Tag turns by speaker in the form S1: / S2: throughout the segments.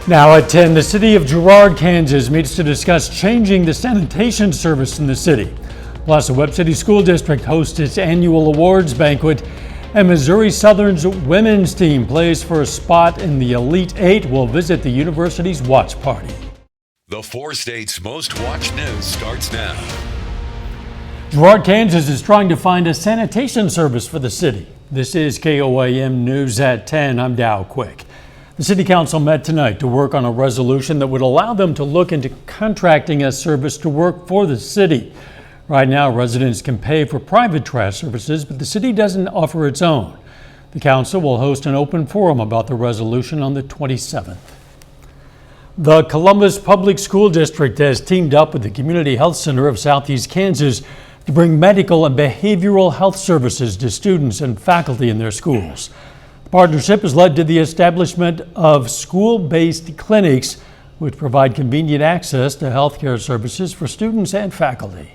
S1: Now at 10, the city of Girard, Kansas meets to discuss changing the sanitation service in the city. Plus, the Webb City School District hosts its annual awards banquet, and Missouri Southern's women's team plays for a spot in the Elite Eight. Will visit the university's watch party.
S2: The 4 states' most watched news starts now.
S1: Girard, Kansas is trying to find a sanitation service for the city. This is KOAM News at 10. I'm Dow Quick. The City Council met tonight to work on a resolution that would allow them to look into contracting a service to work for the city. Right now, residents can pay for private trash services, but the city doesn't offer its own. The council will host an open forum about the resolution on the 27th. The Columbus Public School District has teamed up with the Community Health Center of Southeast Kansas to bring medical and behavioral health services to students and faculty in their schools. The partnership has led to the establishment of school-based clinics, which provide convenient access to healthcare services for students and faculty.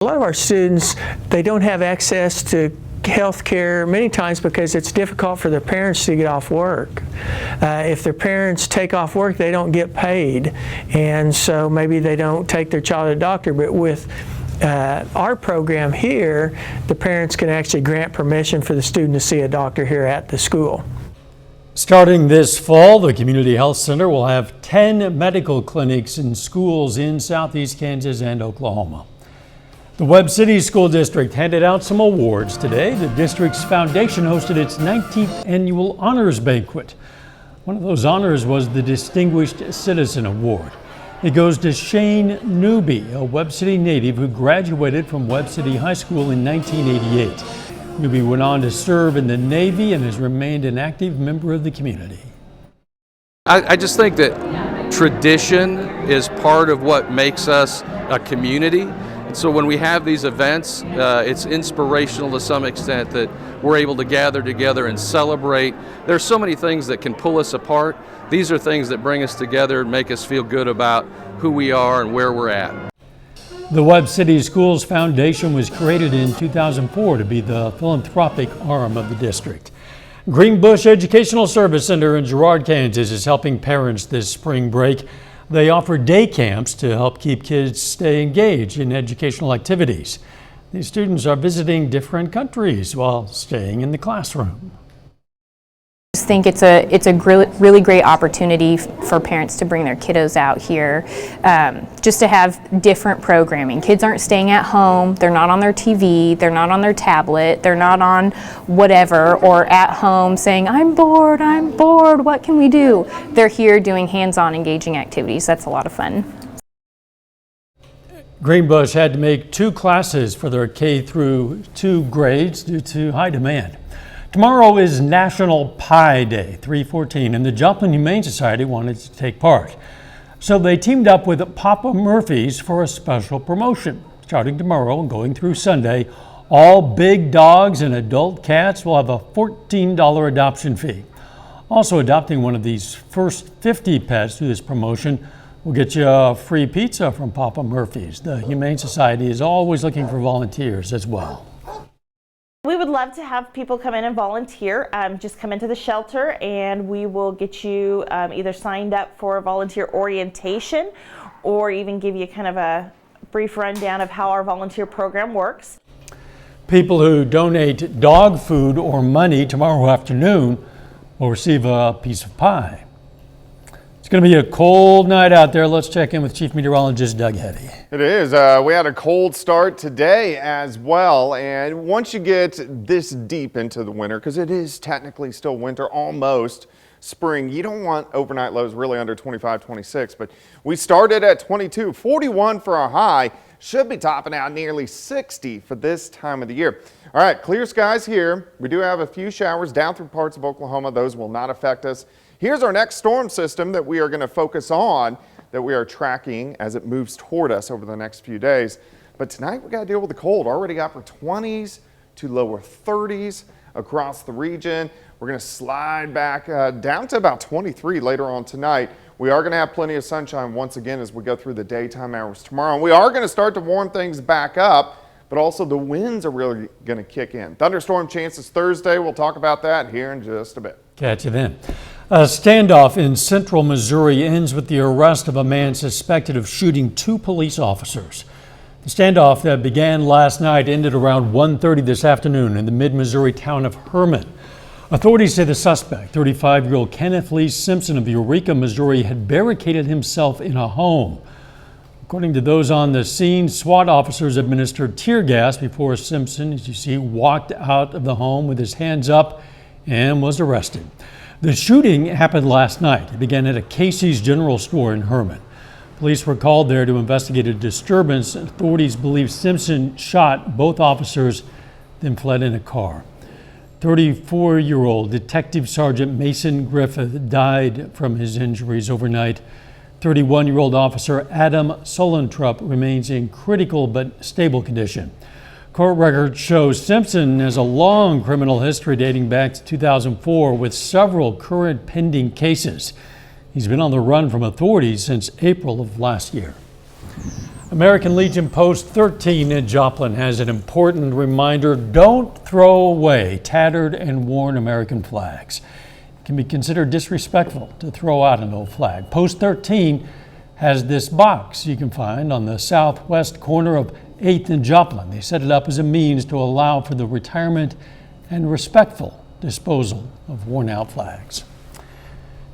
S3: A lot of our students, they don't have access to health care many times because it's difficult for their parents to get off work. If their parents take off work, they don't get paid, and so maybe they don't take their child to a doctor. But with our program here, the parents can actually grant permission for the student to see a doctor here at the school.
S1: Starting this fall, the Community Health Center will have 10 medical clinics in schools in Southeast Kansas and Oklahoma. The Webb City School District handed out some awards today. The district's foundation hosted its 19th annual honors banquet. One of those honors was the Distinguished Citizen Award. It goes to Shane Newby, a Webb City native who graduated from Webb City High School in 1988. Newby went on to serve in the Navy and has remained an active member of the community.
S4: I just think that tradition is part of what makes us a community. So when we have these events, it's inspirational to some extent that we're able to gather together and celebrate. There's so many things that can pull us apart. These are things that bring us together and make us feel good about who we are and where we're at.
S1: The Webb City Schools Foundation was created in 2004 to be the philanthropic arm of the district. Greenbush Educational Service Center in Girard, Kansas is helping parents this spring break. They offer day camps to help keep kids stay engaged in educational activities. These students are visiting different countries while staying in the classroom.
S5: I just think it's a really great opportunity for parents to bring their kiddos out here, just to have different programming. Kids aren't staying at home, they're not on their TV, they're not on their tablet, they're not on whatever, or at home saying, I'm bored, what can we do? They're here doing hands-on engaging activities. That's a lot of fun.
S1: Greenbush had to make 2 classes for their K through 2 grades due to high demand. Tomorrow is National Pie Day, 3/14, and the Joplin Humane Society wanted to take part. So they teamed up with Papa Murphy's for a special promotion. Starting tomorrow and going through Sunday, all big dogs and adult cats will have a $14 adoption fee. Also, adopting one of these first 50 pets through this promotion will get you a free pizza from Papa Murphy's. The Humane Society is always looking for volunteers as well.
S6: We would love to have people come in and volunteer. Just come into the shelter and we will get you either signed up for volunteer orientation or even give you kind of a brief rundown of how our volunteer program works.
S1: People who donate dog food or money tomorrow afternoon will receive a piece of pie. It's going to be a cold night out there. Let's check in with Chief Meteorologist Doug Heddy.
S7: It is. We had a cold start today as well. And once you get this deep into the winter, because it is technically still winter, almost spring, you don't want overnight lows really under 25, 26. But we started at 22, 41 for our high. Should be topping out nearly 60 for this time of the year. All right, clear skies here. We do have a few showers down through parts of Oklahoma. Those will not affect us. Here's our next storm system that we are going to focus on, that we are tracking as it moves toward us over the next few days. But tonight we got to deal with the cold. Already upper 20s to lower 30s across the region. We're going to slide back down to about 23 later on tonight. We are going to have plenty of sunshine once again as we go through the daytime hours tomorrow. And we are going to start to warm things back up, but also the winds are really going to kick in. Thunderstorm chances Thursday. We'll talk about that here in just a bit.
S1: Catch you then. A standoff in central Missouri ends with the arrest of a man suspected of shooting 2 police officers. The standoff that began last night ended around 1:30 this afternoon in the mid-Missouri town of Herman. Authorities say the suspect, 35-year-old Kenneth Lee Simpson of Eureka, Missouri, had barricaded himself in a home. According to those on the scene, SWAT officers administered tear gas before Simpson, as you see, walked out of the home with his hands up and was arrested. The shooting happened last night. It began at a Casey's General Store in Herman. Police were called there to investigate a disturbance. Authorities believe Simpson shot both officers, then fled in a car. 34-year-old Detective Sergeant Mason Griffith died from his injuries overnight. 31-year-old Officer Adam Solentrup remains in critical but stable condition. Court records show Simpson has a long criminal history dating back to 2004 with several current pending cases. He's been on the run from authorities since April of last year. American Legion Post 13 in Joplin has an important reminder: don't throw away tattered and worn American flags. It can be considered disrespectful to throw out an old flag. Post 13 has this box you can find on the southwest corner of 8th and Joplin. They set it up as a means to allow for the retirement and respectful disposal of worn out flags.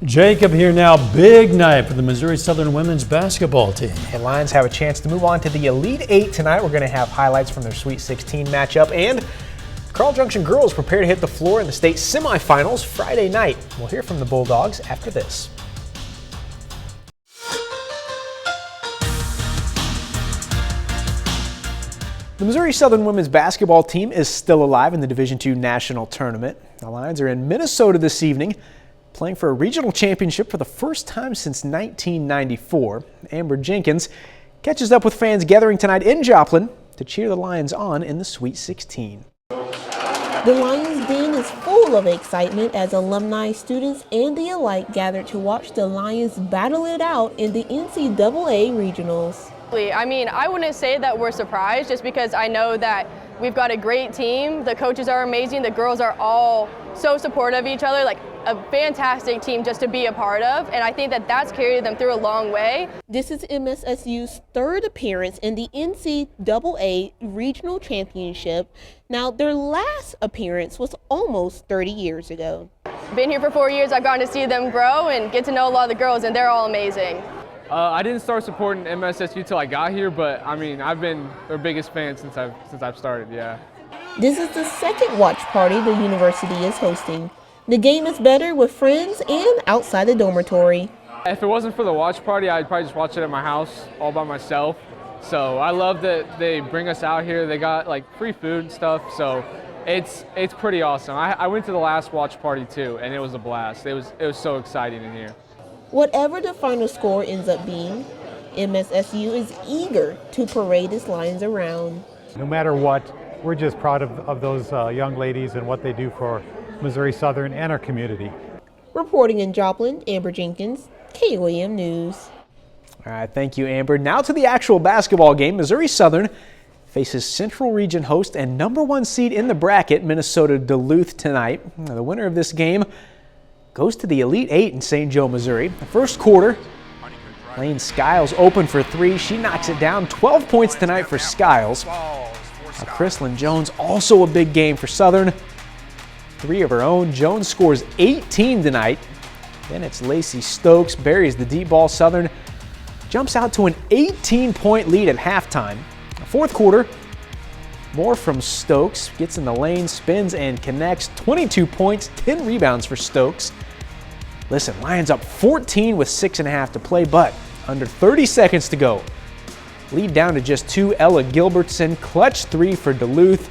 S1: Jacob here now. Big night for the Missouri Southern women's basketball team.
S8: The Lions have a chance to move on to the Elite Eight tonight. We're going to have highlights from their Sweet 16 matchup, and Carl Junction girls prepare to hit the floor in the state semifinals Friday night. We'll hear from the Bulldogs after this. The Missouri Southern women's basketball team is still alive in the Division II National Tournament. The Lions are in Minnesota this evening, playing for a regional championship for the first time since 1994. Amber Jenkins catches up with fans gathering tonight in Joplin to cheer the Lions on in the Sweet 16.
S9: The Lions Den is full of excitement as alumni, students, and the elite gathered to watch the Lions battle it out in the NCAA regionals.
S10: I mean, I wouldn't say that we're surprised, just because I know that we've got a great team. The coaches are amazing. The girls are all so supportive of each other, like a fantastic team just to be a part of. And I think that that's carried them through a long way.
S9: This is MSSU's third appearance in the NCAA Regional Championship. Now, their last appearance was almost 30 years ago.
S10: Been here for 4 years. I've gotten to see them grow and get to know a lot of the girls, and they're all amazing.
S11: I didn't start supporting MSSU till I got here, but I mean, I've been their biggest fan since I've started, yeah.
S9: This is the second watch party the university is hosting. The game is better with friends and outside the dormitory.
S11: If it wasn't for the watch party, I'd probably just watch it at my house all by myself. So I love that they bring us out here. They got like free food and stuff, so it's pretty awesome. I went to the last watch party too, and it was a blast. It was so exciting in here.
S9: Whatever the final score ends up being, MSSU is eager to parade its Lions around.
S12: No matter what, we're just proud of those young ladies and what they do for Missouri Southern and our community.
S9: Reporting in Joplin, Amber Jenkins, KOAM News.
S8: All right, thank you, Amber. Now to the actual basketball game. Missouri Southern faces Central Region host and #1 seed in the bracket, Minnesota Duluth, tonight. The winner of this game goes to the Elite Eight in St. Joe, Missouri. The first quarter, Lane Skiles open for three. She knocks it down. 12 points tonight for Skiles. Chrislyn Jones, also a big game for Southern. 3 of her own. Jones scores 18 tonight. Then it's Lacey Stokes, buries the deep ball. Southern jumps out to an 18-point lead at halftime. The fourth quarter, more from Stokes, gets in the lane, spins and connects. 22 points, 10 rebounds for Stokes. Listen, Lions up 14 with 6.5 to play, but under 30 seconds to go. Lead down to just 2. Ella Gilbertson, clutch 3 for Duluth.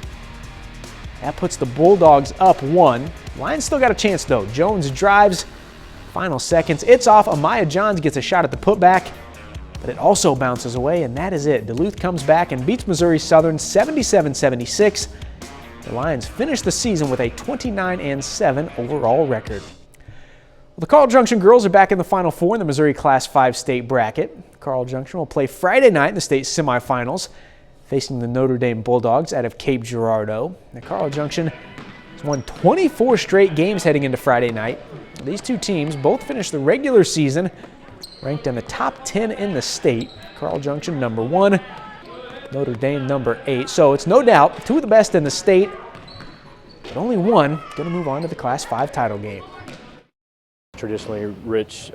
S8: That puts the Bulldogs up 1. Lions still got a chance though. Jones drives, final seconds. It's off. Amaya Johns gets a shot at the putback, but it also bounces away, and that is it. Duluth comes back and beats Missouri Southern 77-76. The Lions finish the season with a 29-7 overall record. Well, the Carl Junction girls are back in the Final Four in the Missouri Class 5 state bracket. Carl Junction will play Friday night in the state semifinals, facing the Notre Dame Bulldogs out of Cape Girardeau. The Carl Junction It's won 24 straight games heading into Friday night. These two teams both finished the regular season ranked in the top 10 in the state. Carl Junction number 1, Notre Dame number 8. So it's no doubt two of the best in the state, but only one going to move on to the Class 5 title game.
S13: Traditionally rich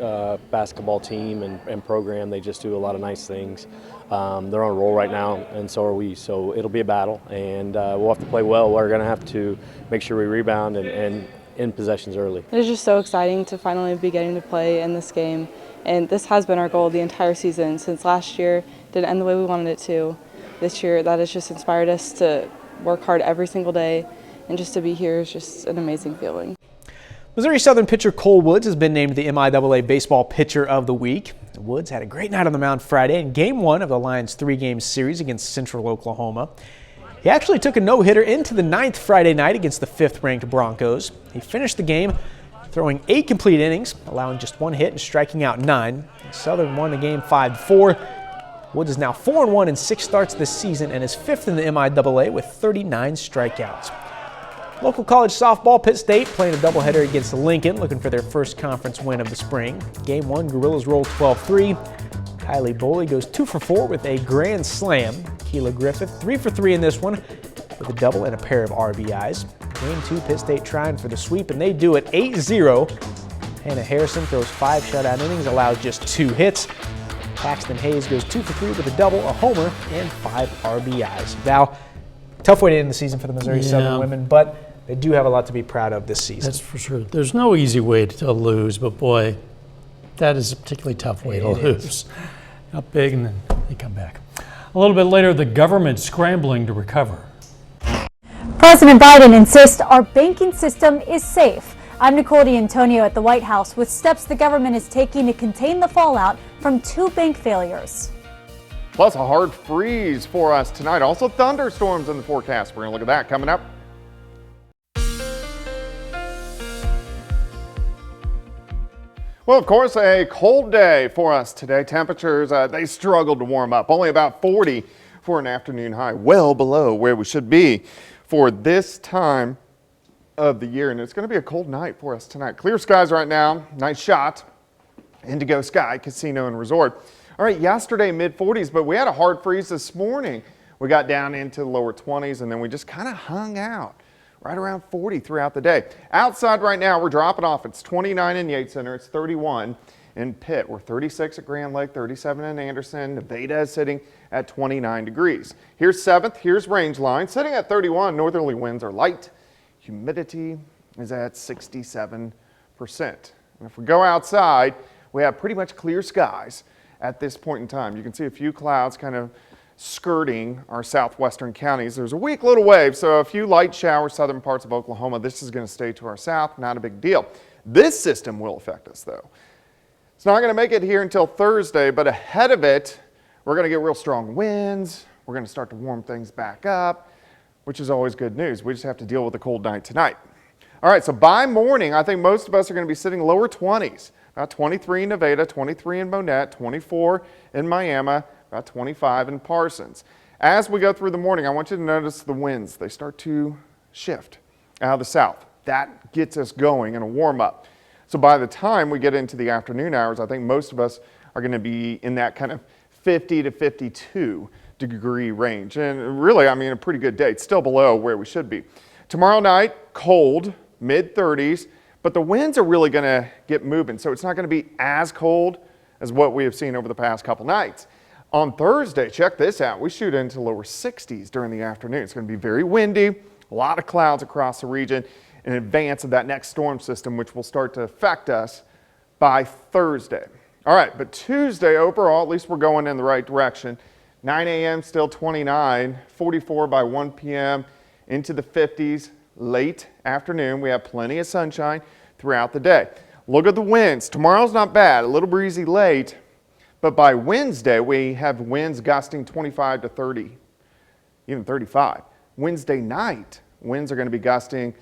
S13: basketball team and program. They just do a lot of nice things. They're on a roll right now, and so are we. So it'll be a battle, and we'll have to play well. We're going to have to make sure we rebound and end possessions early.
S14: It is just so exciting to finally be getting to play in this game, and this has been our goal the entire season. Since last year didn't end the way we wanted it to. This year, that has just inspired us to work hard every single day, and just to be here is just an amazing feeling.
S8: Missouri Southern pitcher Cole Woods has been named the MIAA Baseball Pitcher of the Week. Woods had a great night on the mound Friday in Game 1 of the Lions' 3-game series against Central Oklahoma. He actually took a no-hitter into the 9th Friday night against the 5th-ranked Broncos. He finished the game throwing 8 complete innings, allowing just 1 hit and striking out 9. Southern won the game 5-4. Woods is now 4-1 in 6 starts this season and is 5th in the MIAA with 39 strikeouts. Local college softball, Pitt State playing a doubleheader against Lincoln, looking for their first conference win of the spring. Game 1, Gorillas roll 12-3. Kylie Boley goes 2 for 4 with a grand slam. Keela Griffith 3 for 3 in this one with a double and a pair of RBIs. Game 2, Pitt State trying for the sweep, and they do it 8-0. Hannah Harrison throws 5 shutout innings, allows just 2 hits. Paxton Hayes goes 2 for 3 with a double, a homer, and 5 RBIs. Val, tough way to end the season for the Missouri Southern women, but they do have a lot to be proud of this season.
S1: That's for sure. There's no easy way to lose, but boy, that is a particularly tough way to lose. Up big and then they come back. A little bit later, the government scrambling to recover.
S15: President Biden insists our banking system is safe. I'm Nicole D'Antonio at the White House with steps the government is taking to contain the fallout from 2 bank failures.
S7: Plus a hard freeze for us tonight. Also thunderstorms in the forecast. We're going to look at that coming up. Well, of course, a cold day for us today. Temperatures, they struggled to warm up. Only about 40 for an afternoon high, well below where we should be for this time of the year. And it's going to be a cold night for us tonight. Clear skies right now. Nice shot. Indigo Sky Casino and Resort. All right, yesterday mid-40s, but we had a hard freeze this morning. We got down into the lower 20s, and then we just kind of hung out right around 40 throughout the day. Outside right now, we're dropping off. It's 29 in Yates Center. It's 31 in Pitt. We're 36 at Grand Lake, 37 in Anderson. Nevada is sitting at 29 degrees. Here's 7th. Here's Rangeline. Sitting at 31. Northerly winds are light. Humidity is at 67%. And if we go outside, we have pretty much clear skies at this point in time. You can see a few clouds kind of skirting our southwestern counties. There's a weak little wave, so a few light showers southern parts of Oklahoma. This is going to stay to our south, not a big deal. This system will affect us though. It's not going to make it here until Thursday, but ahead of it, we're going to get real strong winds. We're going to start to warm things back up, which is always good news. We just have to deal with a cold night tonight. All right, so by morning, I think most of us are going to be sitting lower 20s. About 23 in Nevada, 23 in Monette, 24 in Miami, about 25 in Parsons. As we go through the morning, I want you to notice the winds. They start to shift out of the south. That gets us going in a warm up. So by the time we get into the afternoon hours, I think most of us are going to be in that kind of 50 to 52 degree range. And really, I mean, a pretty good day. It's still below where we should be. Tomorrow night, cold, mid 30s, but the winds are really going to get moving. So it's not going to be as cold as what we have seen over the past couple nights. On Thursday, check this out. We shoot into lower 60s during the afternoon. It's going to be very windy, a lot of clouds across the region in advance of that next storm system, which will start to affect us by Thursday. All right, but Tuesday overall, at least we're going in the right direction. 9 a.m. still 29, 44 by 1 p.m. into the 50s late afternoon. We have plenty of sunshine throughout the day. Look at the winds. Tomorrow's not bad, a little breezy late. But by Wednesday, we have winds gusting 25 to 30, even 35. Wednesday night, winds are going to be gusting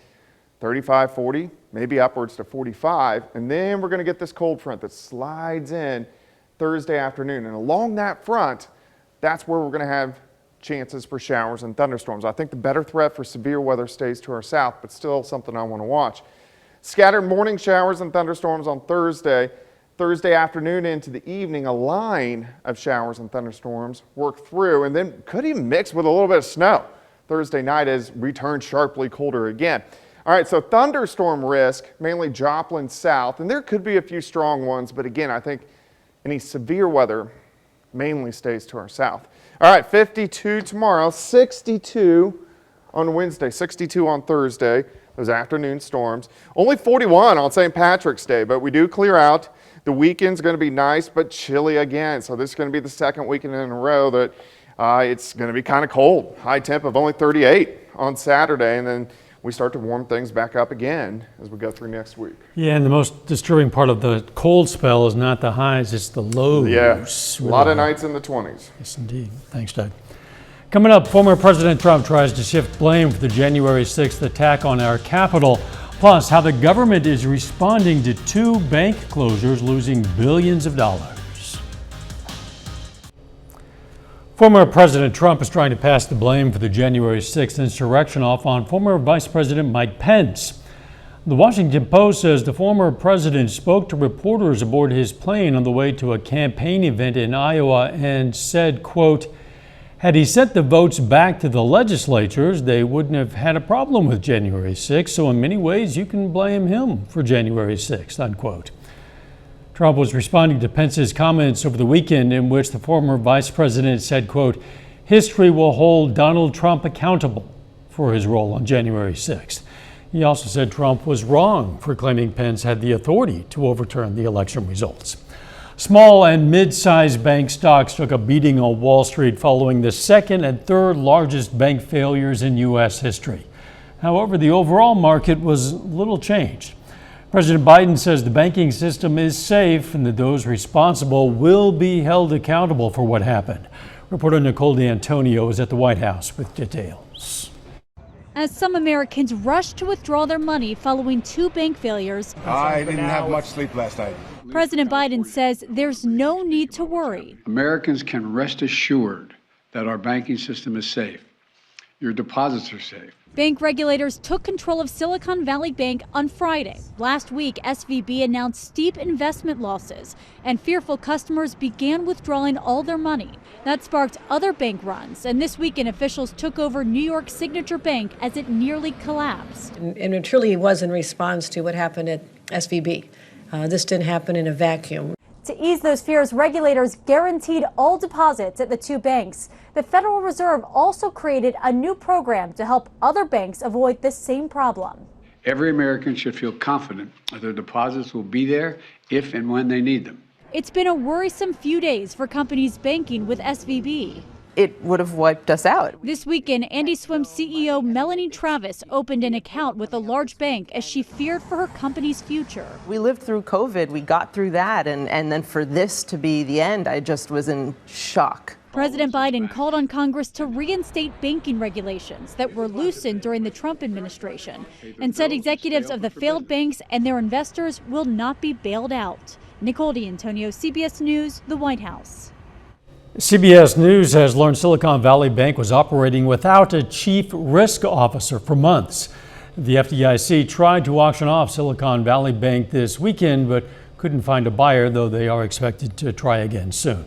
S7: 35, 40, maybe upwards to 45. And then we're going to get this cold front that slides in Thursday afternoon. And along that front, that's where we're going to have chances for showers and thunderstorms. I think the better threat for severe weather stays to our south, but still something I want to watch. Scattered morning showers and thunderstorms on Thursday. Thursday afternoon into the evening, a line of showers and thunderstorms work through and then could even mix with a little bit of snow. Thursday night has returned sharply colder again. All right, so thunderstorm risk, mainly Joplin south, and there could be a few strong ones, but again, I think any severe weather mainly stays to our south. All right, 52 tomorrow, 62 on Wednesday, 62 on Thursday, those afternoon storms. Only 41 on St. Patrick's Day, but we do clear out. The weekend's going to be nice, but chilly again. So this is going to be the second weekend in a row that it's going to be kind of cold. High temp of only 38 on Saturday, and then we start to warm things back up again as we go through next week.
S1: Yeah, and the most disturbing part of the cold spell is not the highs, it's the lows.
S7: Yeah, a lot of nights in the 20s.
S1: Yes, indeed. Thanks, Doug. Coming up, former President Trump tries to shift blame for the January 6th attack on our Capitol. Plus, how the government is responding to 2 bank closures, losing billions of dollars. Former President Trump is trying to pass the blame for the January 6th insurrection off on former Vice President Mike Pence. The Washington Post says the former president spoke to reporters aboard his plane on the way to a campaign event in Iowa and said, quote, "Had he sent the votes back to the legislatures, they wouldn't have had a problem with January 6th, so in many ways you can blame him for January 6th, unquote. Trump was responding to Pence's comments over the weekend in which the former vice president said, quote, "History will hold Donald Trump accountable for his role on January 6th. He also said Trump was wrong for claiming Pence had the authority to overturn the election results. Small and mid-sized bank stocks took a beating on Wall Street following the second and third largest bank failures in U.S. history. However, the overall market was little changed. President Biden says the banking system is safe and that those responsible will be held accountable for what happened. Reporter Nicole D'Antonio is at the White House with details.
S15: As some Americans rush to withdraw their money following 2 bank failures,
S16: I didn't have much sleep last night.
S15: President Biden says there's no need to worry.
S17: Americans can rest assured that our banking system is safe. Your deposits are safe.
S15: Bank regulators took control of Silicon Valley Bank on Friday. Last week, SVB announced steep investment losses, and fearful customers began withdrawing all their money. That sparked other bank runs, and this weekend officials took over New York Signature Bank as it nearly collapsed.
S18: And it truly was in response to what happened at SVB. This didn't happen in a vacuum.
S15: To ease those fears, regulators guaranteed all deposits at the 2 banks. The Federal Reserve also created a new program to help other banks avoid this same problem.
S17: Every American should feel confident that their deposits will be there if and when they need them.
S15: It's been a worrisome few days for companies banking with SVB.
S19: It would have wiped us out.
S15: This weekend, Andy Swim's CEO Melanie Travis opened an account with a large bank as she feared for her company's future.
S19: We lived through COVID, we got through that, and then for this to be the end, I just was in shock.
S15: President Biden called on Congress to reinstate banking regulations that were loosened during the Trump administration and said executives of the failed banks and their investors will not be bailed out. Nicole D'Antonio, CBS News, the White House.
S1: CBS News has learned Silicon Valley Bank was operating without a chief risk officer for months. The FDIC tried to auction off Silicon Valley Bank this weekend, but couldn't find a buyer, though they are expected to try again soon.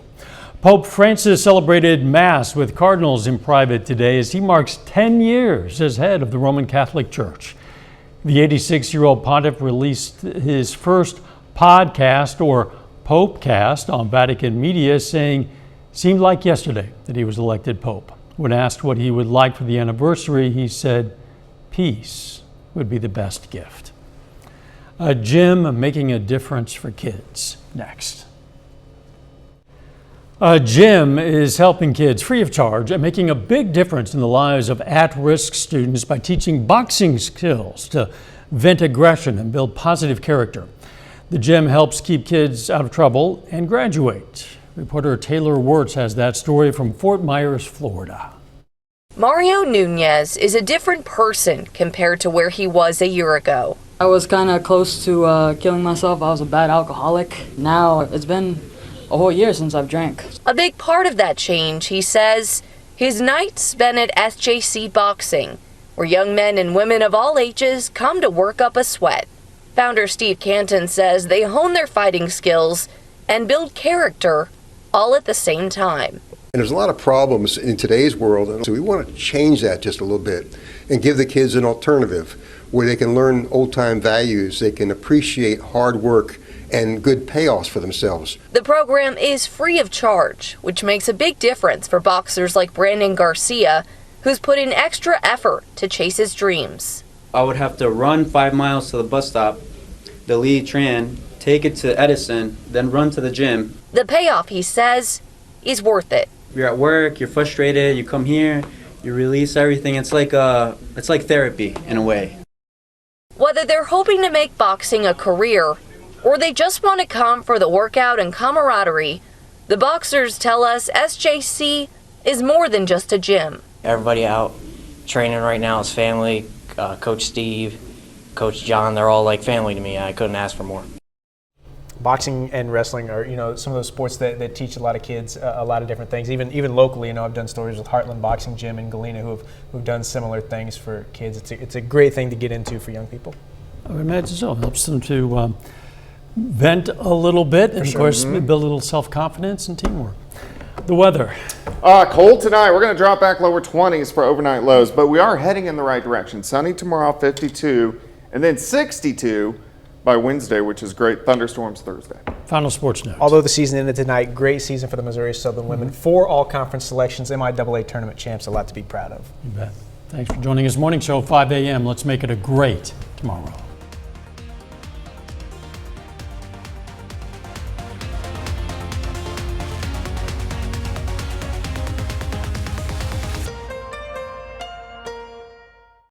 S1: Pope Francis celebrated Mass with cardinals in private today as he marks 10 years as head of the Roman Catholic Church. The 86-year-old pontiff released his first podcast, or Popecast, on Vatican media, saying seemed like yesterday that he was elected Pope. When asked what he would like for the anniversary, he said peace would be the best gift. A gym making a difference for kids. Next. A gym is helping kids free of charge and making a big difference in the lives of at-risk students by teaching boxing skills to vent aggression and build positive character. The gym helps keep kids out of trouble and graduate. Reporter Taylor Wirtz has that story from Fort Myers, Florida.
S20: Mario Nunez is a different person compared to where he was a year ago.
S21: I was kind of close to killing myself. I was a bad alcoholic. Now it's been a whole year since I've drank.
S20: A big part of that change, he says, His nights spent at SJC Boxing, where young men and women of all ages come to work up a sweat. Founder Steve Canton says they hone their fighting skills and build character all at the same time.
S2: And there's a lot of problems in today's world, and so we want to change that just a little bit and give the kids an alternative where they can learn old-time values, they can appreciate hard work and good payoffs for themselves.
S20: The program is free of charge, which makes a big difference for boxers like Brandon Garcia, who's put in extra effort to chase his dreams.
S22: I would have to run 5 miles to the bus stop, the Lee Tran, take it to Edison, then run to the gym.
S20: The payoff, he says, is worth it.
S22: You're at work, you're frustrated, you come here, you release everything. It's like therapy in a way.
S20: Whether they're hoping to make boxing a career or they just want to come for the workout and camaraderie, the boxers tell us SJC is more than just a gym.
S23: Everybody out training right now is family. Coach Steve, Coach John, they're all like family to me. I couldn't ask for more.
S8: Boxing and wrestling are, some of those sports that teach a lot of kids a lot of different things. Even locally, I've done stories with Heartland Boxing Gym in Galena who've done similar things for kids. It's a great thing to get into for young people.
S1: I would imagine so. It helps them to vent a little bit and, of course, build a little self-confidence and teamwork. The weather.
S7: Cold tonight. We're going to drop back lower 20s for overnight lows, but we are heading in the right direction. Sunny tomorrow, 52, and then 62 by Wednesday, which is great. Thunderstorms Thursday.
S1: Final sports note.
S8: Although the season ended tonight, great season for the Missouri Southern women. 4 all-conference selections, MIAA tournament champs, a lot to be proud of.
S1: You bet. Thanks for joining us. Morning show, 5 a.m. Let's make it a great tomorrow.